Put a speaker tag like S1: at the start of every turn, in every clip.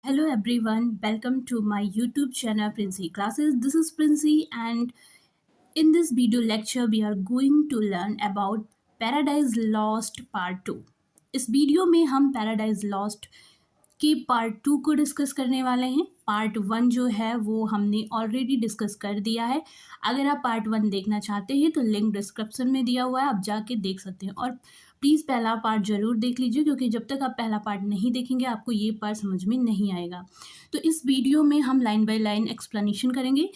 S1: Hello everyone, welcome to my YouTube channel Princey Classes. This is Princey and in this video lecture we are going to learn about Paradise Lost Part 2. इस video में हम Paradise Lost के part 2 को discuss करने वाले हैं। Part 1 जो है वो हमने ऑलरेडी डिस्कस कर दिया है। अगर आप पार्ट 1 देखना चाहते हैं तो लिंक डिस्क्रिप्शन में दिया हुआ है, आप जाके देख सकते हैं। और प्लीज़ पहला पार्ट ज़रूर देख लीजिए, क्योंकि जब तक आप पहला पार्ट नहीं देखेंगे आपको ये पार्ट समझ में नहीं आएगा। तो इस वीडियो में हम लाइन बाय लाइन एक्सप्लेनेशन करेंगे।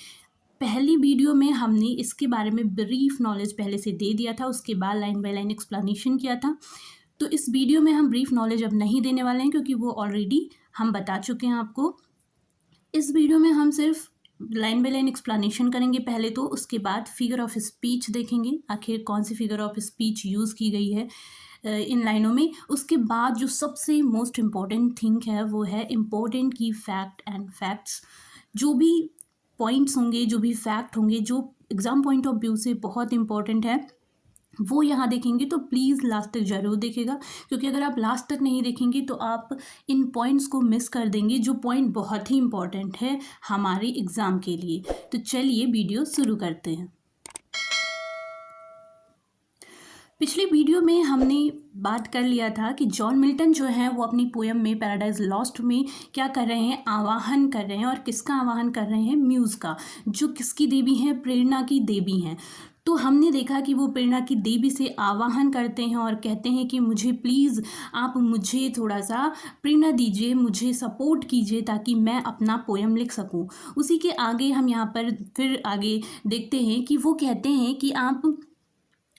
S1: पहली वीडियो में हमने इसके बारे में ब्रीफ नॉलेज पहले से दे दिया था, उसके बाद लाइन बाय लाइन एक्सप्लेनेशन किया था। तो इस वीडियो में हम ब्रीफ नॉलेज अब नहीं देने वाले हैं, क्योंकि वो ऑलरेडी हम बता चुके हैं आपको। इस वीडियो में हम सिर्फ लाइन बाय लाइन एक्सप्लेनेशन करेंगे पहले तो, उसके बाद फिगर ऑफ स्पीच देखेंगे, आखिर कौन सी फिगर ऑफ स्पीच यूज़ की गई है इन लाइनों में। उसके बाद जो सबसे मोस्ट इम्पॉर्टेंट थिंग है वो है इम्पोर्टेंट की फैक्ट एंड फैक्ट्स। जो भी पॉइंट्स होंगे, जो भी फैक्ट होंगे, जो एग्ज़ाम पॉइंट ऑफ व्यू से बहुत इंपॉर्टेंट है, वो यहाँ देखेंगे। तो प्लीज़ लास्ट तक ज़रूर देखेगा, क्योंकि अगर आप लास्ट तक नहीं देखेंगे तो आप इन पॉइंट्स को मिस कर देंगे, जो पॉइंट बहुत ही इम्पॉर्टेंट है हमारे एग्ज़ाम के लिए। तो चलिए वीडियो शुरू करते हैं। पिछली वीडियो में हमने बात कर लिया था कि जॉन मिल्टन जो है वो अपनी पोयम में पैराडाइज लॉस्ट में क्या कर रहे हैं, आवाहन कर रहे हैं। और किसका आवाहन कर रहे हैं? म्यूज़ का, जो किसकी देवी हैं? प्रेरणा की देवी हैं। तो हमने देखा कि वो प्रेरणा की देवी से आवाहन करते हैं और कहते हैं कि मुझे प्लीज़ आप मुझे थोड़ा सा प्रेरणा दीजिए, मुझे सपोर्ट कीजिए ताकि मैं अपना पोयम लिख सकूं। उसी के आगे हम यहाँ पर फिर आगे देखते हैं कि वो कहते हैं कि आप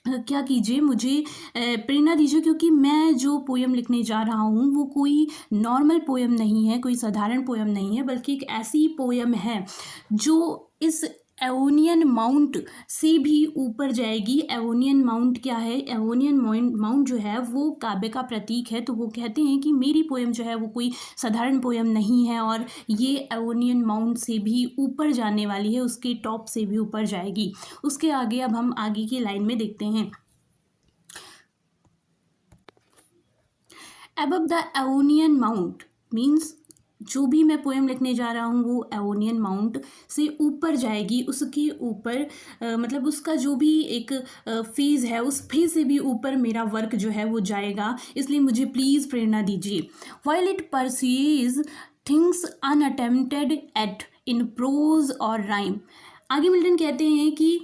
S1: क्या कीजिए, मुझे प्रेरणा दीजिए, क्योंकि मैं जो पोयम लिखने जा रहा हूँ वो कोई नॉर्मल पोयम नहीं है, कोई साधारण पोयम नहीं है, बल्कि एक ऐसी पोयम है जो इस एवोनियन माउंट से भी ऊपर जाएगी। एवोनियन माउंट क्या है? एवोनियन माउंट जो है वो काव्य का प्रतीक है। तो वो कहते हैं कि मेरी पोयम जो है वो कोई साधारण पोयम नहीं है, और ये एवोनियन माउंट से भी ऊपर जाने वाली है, उसके टॉप से भी ऊपर जाएगी। उसके आगे अब हम आगे की लाइन में देखते हैं। अबव द एवोनियन माउंट मीन्स जो भी मैं पोएम लिखने जा रहा हूँ वो एवोनियन माउंट से ऊपर जाएगी। उसके ऊपर मतलब उसका जो भी एक फेज़ है, उस फेज़ से भी ऊपर मेरा वर्क जो है वो जाएगा। इसलिए मुझे प्लीज़ प्रेरणा दीजिए। While it pursues things unattempted yet in prose or rhyme. आगे मिल्टन कहते हैं कि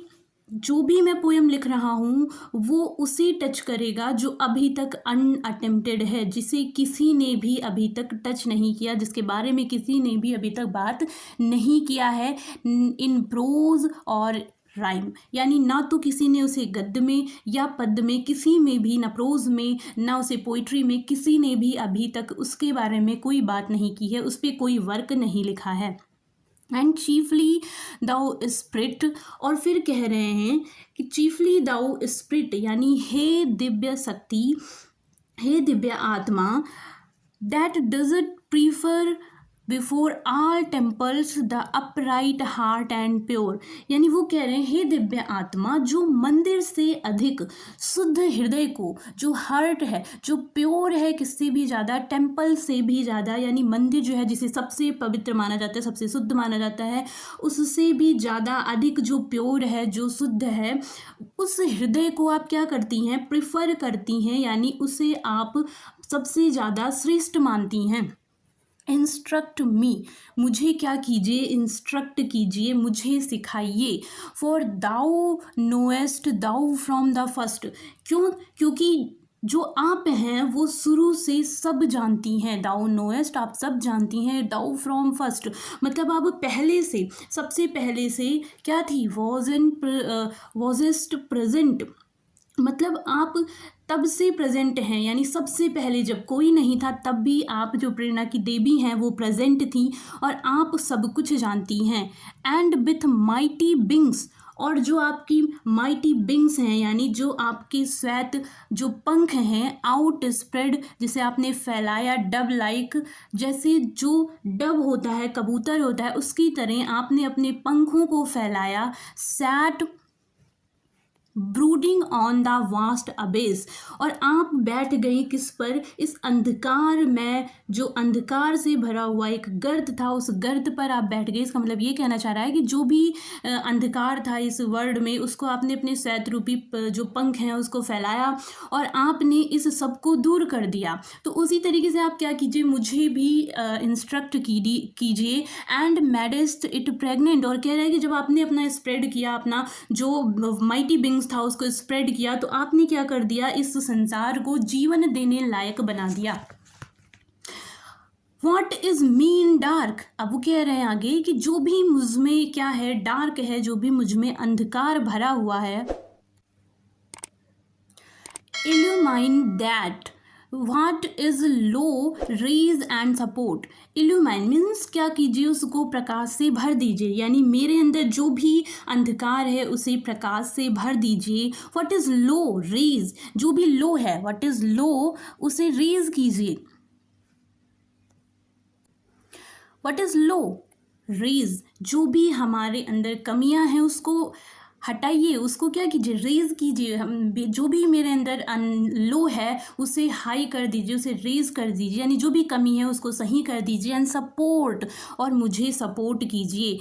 S1: जो भी मैं पोएम लिख रहा हूँ वो उसे टच करेगा जो अभी तक अनअटेम्प्टेड है, जिसे किसी ने भी अभी तक टच नहीं किया, जिसके बारे में किसी ने भी अभी तक बात नहीं किया है। इन प्रोज और राइम, यानी ना तो किसी ने उसे गद्य में या पद्य में, किसी में भी, ना प्रोज में ना उसे पोइट्री में, किसी ने भी अभी तक उसके बारे में कोई बात नहीं की है, उस पर कोई वर्क नहीं लिखा है। एंड चीफली दाउ स्प्रिट, और फिर कह रहे हैं कि चीफली दाउ स्प्रिट यानी हे दिव्य शक्ति, हे दिव्य आत्मा, that dost prefer before all temples the upright heart and pure. यानी वो कह रहे हैं हे दिव्य आत्मा, जो मंदिर से अधिक शुद्ध हृदय को, जो हार्ट है, जो प्योर है, किससे भी ज़्यादा, टेम्पल से भी ज़्यादा, यानी मंदिर जो है जिसे सबसे पवित्र माना जाता है, सबसे शुद्ध माना जाता है, उससे भी ज़्यादा अधिक जो प्योर है, जो शुद्ध है, उस हृदय को आप क्या करती हैं? प्रिफर करती हैं, यानी उसे आप सबसे ज़्यादा श्रेष्ठ मानती हैं। इंस्ट्रक्ट मी, मुझे क्या कीजिए? इंस्ट्रक्ट कीजिए, मुझे सिखाइए। For thou knowest thou from the first, क्यों? क्योंकि जो आप हैं वो शुरू से सब जानती हैं। दाउ नोएस्ट, आप सब जानती हैं। दाउ फ्रॉम फर्स्ट मतलब आप पहले से, सबसे पहले से क्या थी? वॉजेस्ट प्रेजेंट, मतलब आप तब से प्रेजेंट हैं, यानी सबसे पहले जब कोई नहीं था तब भी आप जो प्रेरणा की देवी हैं वो प्रेजेंट थी और आप सब कुछ जानती हैं। एंड विथ माइटी बिंग्स, और जो आपकी माइटी बिंग्स हैं, यानी जो आपके श्वेत जो पंख हैं, आउट स्प्रेड, जिसे आपने फैलाया, डब लाइक, जैसे जो डब होता है, कबूतर होता है, उसकी तरह आपने अपने पंखों को फैलाया। Sat brooding on the vast abyss, और आप बैठ गई किस पर, इस अंधकार में, जो अंधकार से भरा हुआ एक गर्त था, उस गर्त पर आप बैठ गई। इसका मतलब ये कहना चाह रहा है कि जो भी अंधकार था इस वर्ल्ड में, उसको आपने अपने शैतरूपी जो पंख हैं उसको फैलाया और आपने इस सब को दूर कर दिया। तो उसी तरीके से आप क्या कीजिए, मुझे भी इंस्ट्रक्ट कीजिए। एंड मेडेस्ट इट प्रेग्नेंट, और कह रहा है कि जब आपने अपना स्प्रेड किया, अपना जो माइटी बिंग्स था उसको स्प्रेड किया, तो आपने क्या कर दिया, इस संसार को जीवन देने लायक बना दिया। What is mean डार्क, अब वो कह रहे हैं आगे कि जो भी मुझ में क्या है, डार्क है, जो भी मुझ में अंधकार भरा हुआ है, illumine that what is low, raise and support। illumine means क्या कीजिए, उसको प्रकाश से भर दीजिए, यानी मेरे अंदर जो भी अंधकार है उसे प्रकाश से भर दीजिए। what is low, raise, जो भी लो है, what is low उसे रेज कीजिए। what is low, रेज, जो भी हमारे अंदर कमियां हैं उसको हटाइए, उसको क्या कीजिए, रेज कीजिए। हम जो भी मेरे अंदर लो है उसे हाई कर दीजिए, उसे रेज कर दीजिए, यानी जो भी कमी है उसको सही कर दीजिए। एंड सपोर्ट, और मुझे सपोर्ट कीजिए।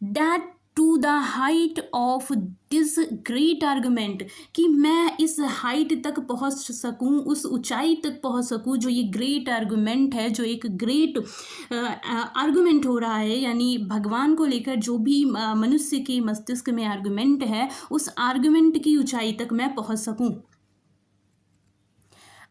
S1: That to the height of this great argument, कि मैं इस हाइट तक पहुंच सकूं, उस ऊंचाई तक पहुंच सकूं जो ये ग्रेट आर्गूमेंट है, जो एक ग्रेट आर्गूमेंट हो रहा है, यानी भगवान को लेकर जो भी मनुष्य के मस्तिष्क में आर्गूमेंट है, उस आर्गूमेंट की ऊंचाई तक मैं पहुंच सकूं।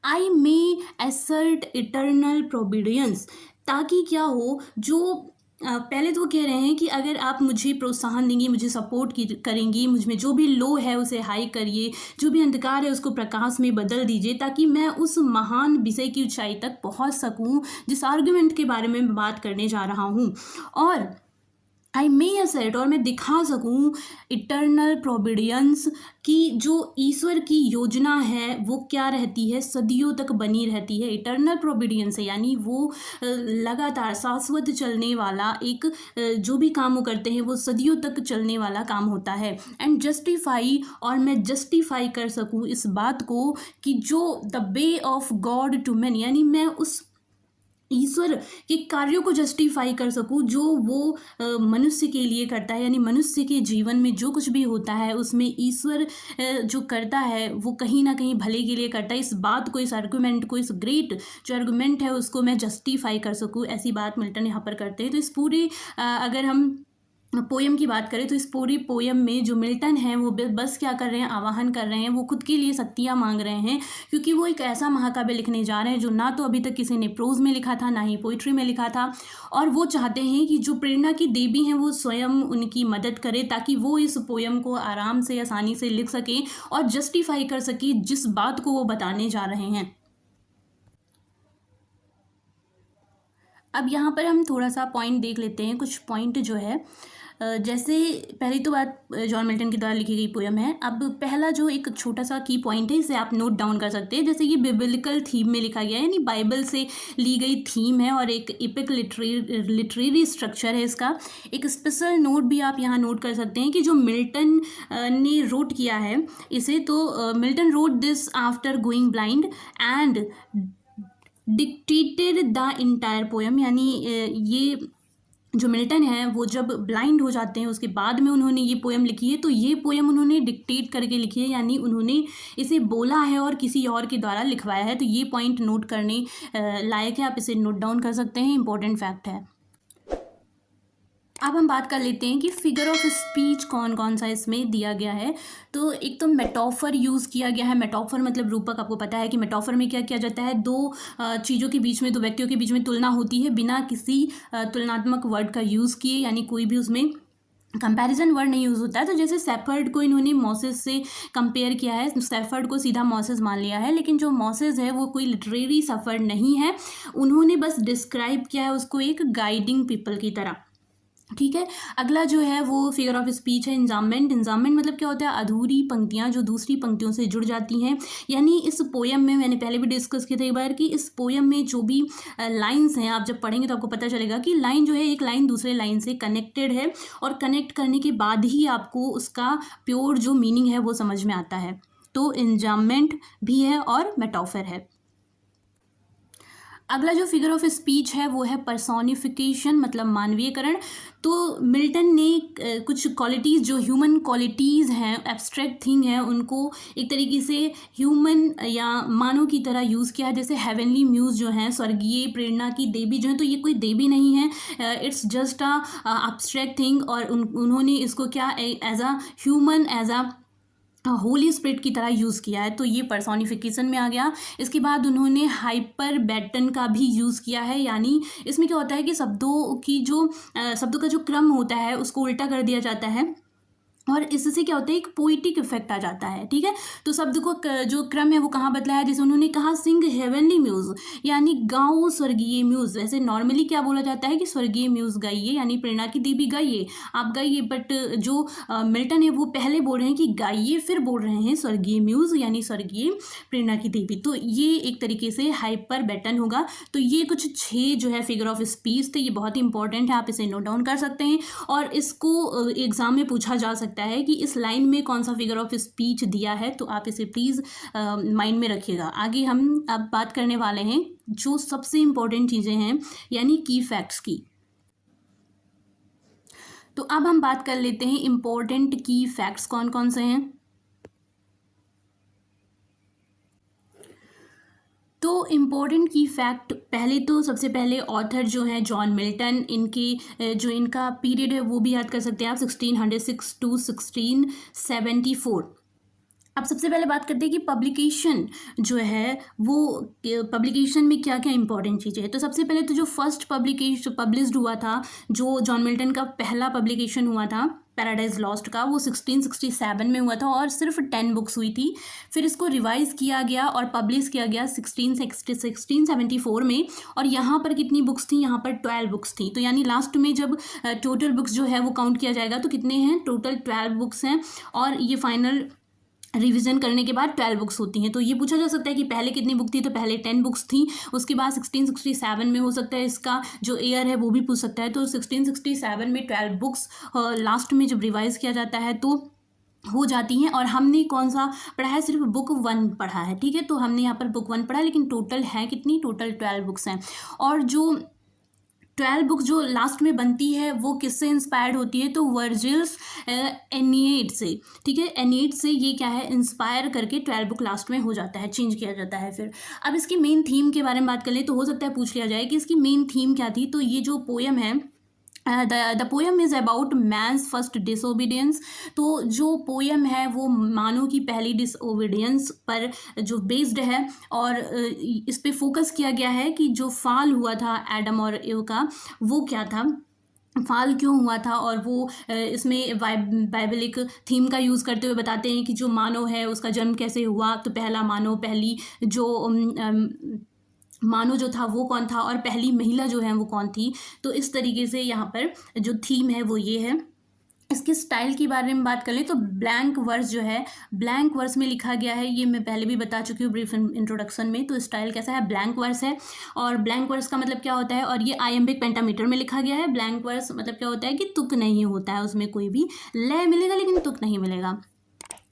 S1: आई मे एसर्ट इटर्नल प्रोविडेंस, ताकि क्या हो, जो पहले तो वो कह रहे हैं कि अगर आप मुझे प्रोत्साहन देंगी, मुझे सपोर्ट करेंगी, मुझ में जो भी लो है उसे हाई करिए, जो भी अंधकार है उसको प्रकाश में बदल दीजिए, ताकि मैं उस महान विषय की ऊंचाई तक पहुंच सकूं जिस आर्गुमेंट के बारे में मैं बात करने जा रहा हूं। और आई मे असर्ट, और मैं दिखा सकूं इटर्नल प्रोविडेंस, की जो ईश्वर की योजना है वो क्या रहती है, सदियों तक बनी रहती है। इटर्नल प्रोविडेंस है यानी वो लगातार शाश्वत चलने वाला एक जो भी काम वो करते हैं वो सदियों तक चलने वाला काम होता है। एंड जस्टिफाई, और मैं जस्टिफाई कर सकूं इस बात को कि जो the way of God to man, यानी मैं उस ईश्वर के कार्यों को जस्टिफाई कर सकूं जो वो मनुष्य के लिए करता है, यानी मनुष्य के जीवन में जो कुछ भी होता है उसमें ईश्वर जो करता है वो कहीं ना कहीं भले के लिए करता है। इस बात को, इस आर्गूमेंट को, इस ग्रेट जो आर्गूमेंट है उसको मैं जस्टिफाई कर सकूं, ऐसी बात मिल्टन यहाँ पर करते हैं। तो इस पूरे अगर हम पोयम की बात करें तो इस पूरी पोयम में जो मिल्टन है वो बस क्या कर रहे हैं, आवाहन कर रहे हैं, वो खुद के लिए शक्तियाँ मांग रहे हैं, क्योंकि वो एक ऐसा महाकाव्य लिखने जा रहे हैं जो ना तो अभी तक किसी ने प्रोज में लिखा था, ना ही पोइट्री में लिखा था। और वो चाहते हैं कि जो प्रेरणा की देवी हैं वो स्वयं उनकी मदद करे, ताकि वो इस पोयम को आराम से, आसानी से लिख सकें और जस्टिफाई कर सकें जिस बात को वो बताने जा रहे हैं। अब यहाँ पर हम थोड़ा सा पॉइंट देख लेते हैं, कुछ पॉइंट जो है जैसे पहली तो बात जॉन मिल्टन के द्वारा लिखी गई पोयम है। अब पहला जो एक छोटा सा की पॉइंट है इसे आप नोट डाउन कर सकते हैं। जैसे ये बिब्लिकल थीम में लिखा गया है, यानी बाइबल से ली गई थीम है और एक इपिक लिटरेरी स्ट्रक्चर है इसका। एक स्पेशल नोट भी आप यहाँ नोट कर सकते हैं कि जो मिल्टन ने रोट किया है इसे, तो Milton wrote this after going blind and dictated the entire poem, यानी ये जो मिल्टन है वो जब ब्लाइंड हो जाते हैं उसके बाद में उन्होंने ये पोयम लिखी है। तो ये पोयम उन्होंने डिक्टेट करके लिखी है, यानी उन्होंने इसे बोला है और किसी और के द्वारा लिखवाया है। तो ये पॉइंट नोट करने लायक है, आप इसे नोट डाउन कर सकते हैं, इंपॉर्टेंट फैक्ट है। अब हम बात कर लेते हैं कि फिगर ऑफ स्पीच कौन कौन सा इसमें दिया गया है। तो एक तो मेटाफर यूज़ किया गया है। मेटाफर मतलब रूपक। आपको पता है कि मेटाफर में क्या किया जाता है, दो चीज़ों के बीच में, दो व्यक्तियों के बीच में तुलना होती है बिना किसी तुलनात्मक वर्ड का यूज़ किए, यानी कोई भी उसमें कंपैरिजन वर्ड नहीं यूज़ होता है। तो जैसे सेफर्ड को इन्होंने मॉसेस से कंपेयर किया है, सेफर्ड को सीधा मॉसेस मान लिया है, लेकिन जो मॉसेस है वो कोई लिटरेरी सेफर्ड नहीं है, उन्होंने बस डिस्क्राइब किया है उसको एक गाइडिंग पीपल की तरह। ठीक है। अगला जो है वो फिगर ऑफ स्पीच है इंजाममेंट। इंजाममेंट मतलब क्या होता है, अधूरी पंक्तियाँ जो दूसरी पंक्तियों से जुड़ जाती हैं। यानी इस पोयम में, मैंने पहले भी डिस्कस किया था एक बार, कि इस पोयम में जो भी लाइंस हैं, आप जब पढ़ेंगे तो आपको पता चलेगा कि लाइन जो है, एक लाइन दूसरे लाइन से कनेक्टेड है, और कनेक्ट करने के बाद ही आपको उसका प्योर जो मीनिंग है वो समझ में आता है। तो इंजाममेंट भी है और मेटाफर है। अगला जो फिगर ऑफ स्पीच है वो है पर्सोनिफिकेशन, मतलब मानवीयकरण। तो मिल्टन ने कुछ क्वालिटीज़ जो ह्यूमन क्वालिटीज़ हैं, एब्स्ट्रैक्ट थिंग है, उनको एक तरीके से ह्यूमन या मानव की तरह यूज़ किया है। जैसे हेवनली म्यूज़ जो हैं, स्वर्गीय प्रेरणा की देवी जो हैं, तो ये कोई देवी नहीं है, it's just a abstract thing. और उन्होंने इसको क्या as a human, as a holy spirit की तरह यूज़ किया है, तो ये पर्सोनिफिकेशन में आ गया। इसके बाद उन्होंने हाइपर बैटन का भी यूज़ किया है, यानी इसमें क्या होता है कि शब्दों का जो क्रम होता है उसको उल्टा कर दिया जाता है, और इससे क्या होता है, एक पोइटिक इफेक्ट आ जाता है। ठीक है, तो शब्द को जो क्रम है वो कहाँ बदला है, जैसे उन्होंने कहा सिंग हेवनली म्यूज़, यानी गाओ स्वर्गीय म्यूज़। वैसे नॉर्मली क्या बोला जाता है कि स्वर्गीय म्यूज़ गाइए, यानी प्रेरणा की देवी गाइए, आप गाइए, बट जो मिल्टन है वो पहले बोल रहे हैं कि गाइए, फिर बोल रहे हैं स्वर्गीय म्यूज़, यानी स्वर्गीय प्रेरणा की देवी। तो ये एक तरीके से हाइपर बैटन होगा। तो ये कुछ 6 जो है फिगर ऑफ स्पीच थे, ये बहुत ही इंपॉर्टेंट है, आप इसे नोट डाउन कर सकते हैं, और इसको एग्जाम में पूछा जा सकता है कि इस लाइन में कौन सा फिगर ऑफ स्पीच दिया है, तो आप इसे प्लीज़ माइंड में रखिएगा। आगे हम अब बात करने वाले हैं जो सबसे इम्पोर्टेंट चीज़ें हैं, यानी की फैक्ट्स की। तो अब हम बात कर लेते हैं इम्पोर्टेंट की फैक्ट्स कौन कौन से हैं। तो इम्पोर्टेंट की फैक्ट, पहले तो सबसे पहले ऑथर जो हैं जॉन मिल्टन, इनकी जो इनका पीरियड है वो भी याद कर सकते हैं आप, 1606 टू 1674। अब सबसे पहले बात करते हैं कि पब्लिकेशन जो है वो, पब्लिकेशन में क्या क्या इंपॉर्टेंट चीज़ें हैं। तो सबसे पहले तो जो फर्स्ट पब्लिकेशन पब्लिश्ड हुआ था, जो जॉन मिल्टन का पहला पब्लिकेशन हुआ था पैराडाइज लॉस्ट का, वो 1667 में हुआ था, और सिर्फ 10 बुक्स हुई थी। फिर इसको रिवाइज किया गया और पब्लिश किया गया 1674 में, और यहाँ पर कितनी बुक्स थी, यहाँ पर 12 बुक्स थी। तो यानी लास्ट में जब टोटल बुक्स जो है वो काउंट किया जाएगा तो कितने हैं, टोटल 12 बुक्स हैं, और ये फाइनल रिवीजन करने के बाद 12 बुक्स होती हैं। तो ये पूछा जा सकता है कि पहले कितनी बुक थी, तो पहले 10 बुक्स थी, उसके बाद 1667 में हो सकता है, इसका जो ईयर है वो भी पूछ सकता है। तो 1667 में 12 बुक्स लास्ट में जब रिवाइज किया जाता है तो हो जाती हैं। और हमने कौन सा पढ़ा है, सिर्फ बुक 1 पढ़ा है। ठीक है, तो हमने यहाँ पर बुक 1 पढ़ा, लेकिन टोटल है कितनी, टोटल 12 बुक्स हैं। और जो 12 बुक जो लास्ट में बनती है वो किससे इंस्पायर्ड होती है, तो वर्जिल्स एनिएड से। ठीक है, एनिएड से ये क्या है, इंस्पायर करके 12 बुक लास्ट में हो जाता है, चेंज किया जाता है। फिर अब इसकी मेन थीम के बारे में बात कर ले तो हो सकता है पूछ लिया जाए कि इसकी मेन थीम क्या थी। तो ये जो पोयम है, the poem is about man's first disobedience. तो जो पोयम है वो मानव की पहली डिसोबीडियंस पर जो बेस्ड है, और इस पे फोकस किया गया है कि जो फाल हुआ था एडम और ईव का, वो क्या था, फाल क्यों हुआ था। और वो इसमें बाइबलिक थीम का यूज़ करते हुए बताते हैं कि जो मानव है उसका जन्म कैसे हुआ। तो पहला मानव, पहली जो मानव जो था वो कौन था, और पहली महिला जो है वो कौन थी। तो इस तरीके से यहाँ पर जो थीम है वो ये है। इसके स्टाइल के बारे में बात कर लें तो ब्लैंक वर्स जो है, ब्लैंक वर्स में लिखा गया है, ये मैं पहले भी बता चुकी हूँ ब्रीफ इंट्रोडक्शन में। तो स्टाइल कैसा है, ब्लैंक वर्स है। और ब्लैंक वर्स का मतलब क्या होता है, और ये आयम्बिक पेंटामीटर में लिखा गया है। ब्लैंक वर्स मतलब क्या होता है कि तुक नहीं होता है, उसमें कोई भी लय मिलेगा लेकिन तुक नहीं मिलेगा।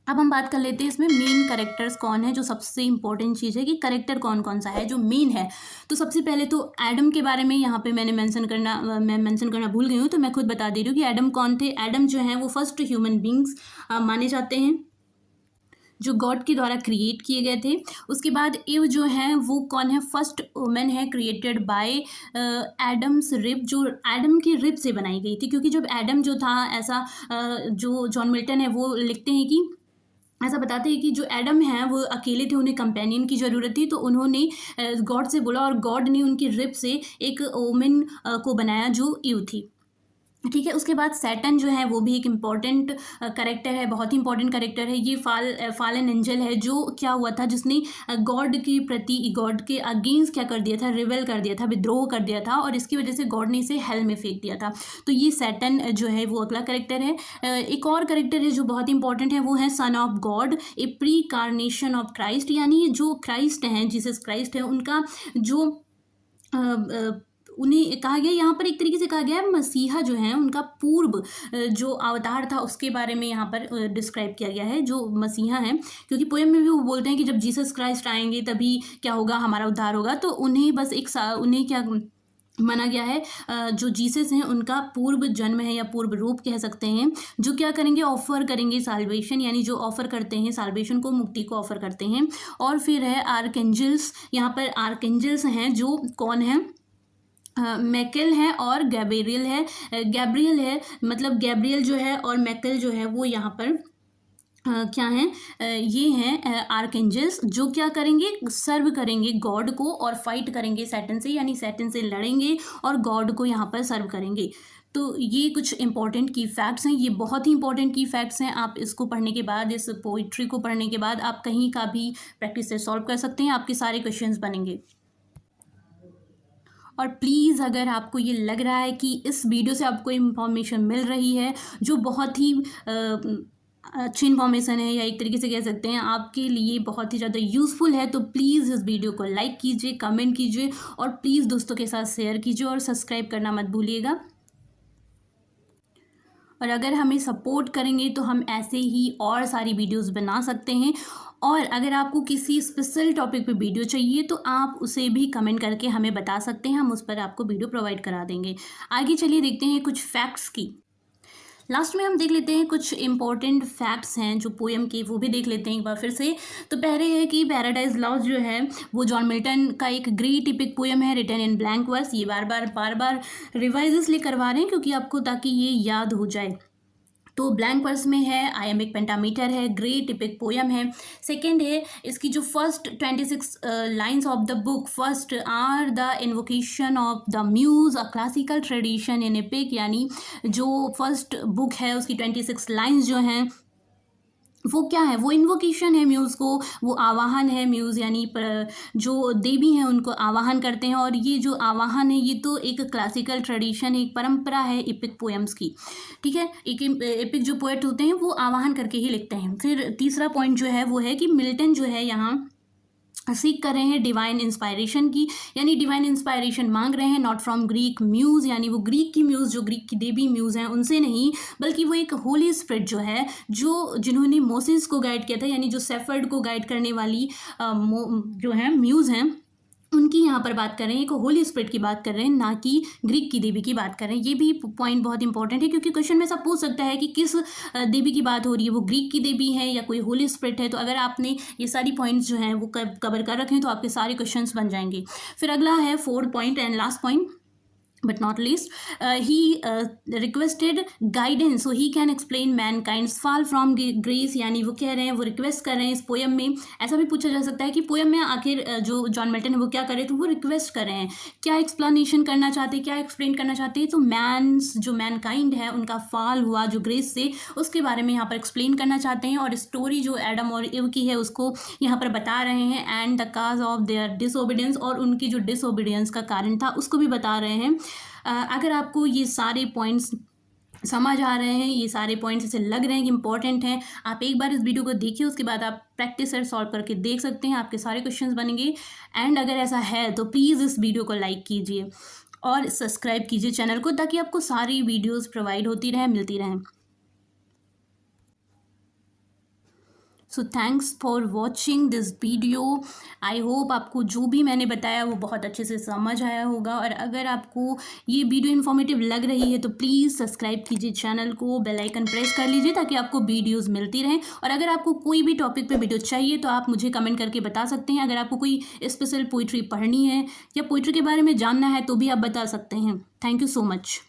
S1: अब हम बात कर लेते हैं इसमें मेन कैरेक्टर्स कौन है। जो सबसे इंपॉर्टेंट चीज़ है कि कैरेक्टर कौन कौन सा है जो मेन है। तो सबसे पहले तो एडम के बारे में यहाँ पे मैं मेंशन करना भूल गई हूँ, तो मैं खुद बता दे रही हूँ कि एडम कौन थे। एडम जो हैं वो फर्स्ट ह्यूमन बींग्स माने जाते हैं जो गॉड के द्वारा क्रिएट किए गए थे। उसके बाद ईव जो हैं वो कौन है, फर्स्ट वुमेन है क्रिएटेड बाय एडम्स रिब, जो एडम की रिब से बनाई गई थी। क्योंकि जब एडम जो था, ऐसा जो जॉन मिल्टन है वो लिखते हैं कि, ऐसा बताते हैं कि जो एडम हैं वो अकेले थे, उन्हें कंपेनियन की ज़रूरत थी। तो उन्होंने गॉड से बोला और गॉड ने उनकी रिब से एक वोमेन को बनाया जो ईव थी। ठीक है। उसके बाद सैटर्न जो है वो भी एक इम्पॉर्टेंट करेक्टर है, बहुत ही इंपॉर्टेंट करेक्टर है। ये फॉलन एंजल है, जो क्या हुआ था, जिसने गॉड के प्रति, गॉड के अगेंस्ट क्या कर दिया था, रिवेल कर दिया था, विद्रोह कर दिया था, और इसकी वजह से गॉड ने इसे हेल में फेंक दिया था। तो ये सैटर्न जो है वो अगला करेक्टर है। एक और करेक्टर है जो बहुत इंपॉर्टेंट है, वो है son of God, A pre carnation of Christ, यानी जो क्राइस्ट हैं, जीसस क्राइस्ट है, उनका जो उन्हें कहा गया, यहाँ पर एक तरीके से कहा गया है, मसीहा जो है उनका पूर्व जो अवतार था उसके बारे में यहाँ पर डिस्क्राइब किया गया है, जो मसीहा हैं। क्योंकि पोएम में भी वो बोलते हैं कि जब जीसस क्राइस्ट आएंगे तभी क्या होगा, हमारा उद्धार होगा। तो उन्हें बस उन्हें क्या माना गया है, जो जीसस हैं उनका पूर्व जन्म है या पूर्व रूप कह सकते हैं, जो क्या करेंगे, ऑफर करेंगे साल्वेशन, यानी जो ऑफर करते हैं साल्वेशन को, मुक्ति को ऑफर करते हैं। और फिर है आर्कएंजल्स, यहाँ पर आर्कएंजल्स हैं जो कौन है, मैकेल है और गैब्रियल है। गैब्रियल है, मतलब गैब्रियल जो है और मैकेल जो है वो यहाँ पर क्या हैं, ये हैं आर्कएंजल्स, जो क्या करेंगे, सर्व करेंगे गॉड को और फाइट करेंगे सैटन से, यानी सैटन से लड़ेंगे और गॉड को यहाँ पर सर्व करेंगे। तो ये कुछ इंपॉर्टेंट की फैक्ट्स हैं, ये बहुत ही इंपॉर्टेंट की फैक्ट्स हैं। आप इसको पढ़ने के बाद, इस पोइट्री को पढ़ने के बाद आप कहीं का भी प्रैक्टिस से सॉल्व कर सकते हैं, आपके सारे क्वेश्चंस बनेंगे। और प्लीज़ अगर आपको ये लग रहा है कि इस वीडियो से आपको इन्फॉर्मेशन मिल रही है जो बहुत ही अच्छी इन्फॉर्मेशन है, या एक तरीके से कह सकते हैं आपके लिए बहुत ही ज़्यादा यूज़फुल है, तो प्लीज़ इस वीडियो को लाइक कीजिए, कमेंट कीजिए, और प्लीज़ दोस्तों के साथ शेयर कीजिए, और सब्सक्राइब करना मत भूलिएगा। और अगर हमें सपोर्ट करेंगे तो हम ऐसे ही और सारी वीडियोस बना सकते हैं। और अगर आपको किसी स्पेशल टॉपिक पे वीडियो चाहिए तो आप उसे भी कमेंट करके हमें बता सकते हैं, हम उस पर आपको वीडियो प्रोवाइड करा देंगे। आगे चलिए देखते हैं कुछ फैक्ट्स की। लास्ट में हम देख लेते हैं कुछ इंपॉर्टेंट फैक्ट्स हैं जो पोएम के, वो भी देख लेते हैं एक बार फिर से। तो पहले है कि पैराडाइज लॉस्ट जो है वो जॉन मिल्टन का एक ग्रेट इपिक पोएम है, रिटन इन ब्लैंक वर्स। ये बार बार रिवाइज इसलिए करवा रहे हैं क्योंकि आपको, ताकि ये याद हो जाए। तो ब्लैंक वर्स में है, आयमिक पेंटामीटर है, ग्रेट इपिक पोएम है। सेकंड है, इसकी जो first 26 lines of the book, first are the invocation of the muse, a classical tradition in epic, यानी जो फर्स्ट बुक है उसकी 26 लाइन्स जो हैं वो क्या है, वो इन्वोकेशन है म्यूज़ को, वो आवाहन है। म्यूज़ यानी जो देवी हैं उनको आवाहन करते हैं, और ये जो आवाहन है ये तो एक क्लासिकल ट्रेडिशन, एक परंपरा है एपिक पोएम्स की। ठीक है, एक एपिक जो पोएट होते हैं वो आवाहन करके ही लिखते हैं। फिर तीसरा पॉइंट जो है वो है कि मिल्टन जो है यहाँ सीख कर रहे हैं डिवाइन इंस्पायरेशन की, यानी डिवाइन इंस्पायरेशन मांग रहे हैं, नॉट फ्रॉम ग्रीक म्यूज़, यानी वो ग्रीक की म्यूज़, जो ग्रीक की देवी म्यूज़ हैं उनसे नहीं, बल्कि वो एक होली स्पिरिट जो है, जो जिन्होंने मोसेस को गाइड किया था, यानी जो सेफर्ड को गाइड करने वाली जो है म्यूज़ हैं, उनकी यहाँ पर बात कर रहे हैं, एक होली स्पिरिट की बात कर रहे हैं, ना कि ग्रीक की देवी की बात कर रहे हैं। ये भी पॉइंट बहुत इंपॉर्टेंट है, क्योंकि क्वेश्चन में ऐसा पूछ सकता है कि किस देवी की बात हो रही है, वो ग्रीक की देवी है या कोई होली स्पिरिट है। तो अगर आपने ये सारी पॉइंट्स जो हैं वो कवर कर रखे हैं तो आपके सारे क्वेश्चंस बन जाएंगे। फिर अगला है 4th point and last point, but not least, he requested guidance so he can explain mankind's fall from grace, यानी वो कह रहे हैं, वो रिक्वेस्ट कर रहे हैं इस पोएम में। ऐसा भी पूछा जा सकता है कि पोएम में आखिर जो जॉन मिल्टन है वो क्या कर रहे हैं, तो वो रिक्वेस्ट कर रहे हैं, क्या एक्सप्लेनेशन करना चाहते हैं, क्या एक्सप्लेन करना चाहते हैं। तो जो मैनकाइंड है उनका फॉल हुआ जो ग्रेस से, उसके बारे में यहाँ पर एक्सप्लेन करना चाहते हैं, और स्टोरी जो एडम और इव की है उसको यहाँ पर बता रहे हैं, and the cause of their disobedience, और उनकी जो डिसओबीडियंस का कारण था उसको भी बता रहे हैं। अगर आपको ये सारे पॉइंट्स समझ आ रहे हैं, ये सारे पॉइंट्स ऐसे लग रहे हैं कि इंपॉर्टेंट हैं, आप एक बार इस वीडियो को देखिए, उसके बाद आप प्रैक्टिस और सॉल्व करके देख सकते हैं, आपके सारे क्वेश्चंस बनेंगे। एंड अगर ऐसा है तो प्लीज़ इस वीडियो को लाइक कीजिए और सब्सक्राइब कीजिए चैनल को, ताकि आपको सारी वीडियोज़ प्रोवाइड होती रहें, मिलती रहें। So thanks for watching this video. I hope आपको जो भी मैंने बताया वो बहुत अच्छे से समझ आया होगा, और अगर आपको ये वीडियो इन्फॉर्मेटिव लग रही है तो प्लीज़ सब्सक्राइब कीजिए चैनल को, बेल आइकन प्रेस कर लीजिए ताकि आपको वीडियोस मिलती रहें। और अगर आपको कोई भी टॉपिक पे वीडियो चाहिए तो आप मुझे कमेंट करके बता सकते हैं। अगर आपको कोई स्पेशल पोइट्री पढ़नी है या पोइट्री के बारे में जानना है तो भी आप बता सकते हैं। Thank you so much.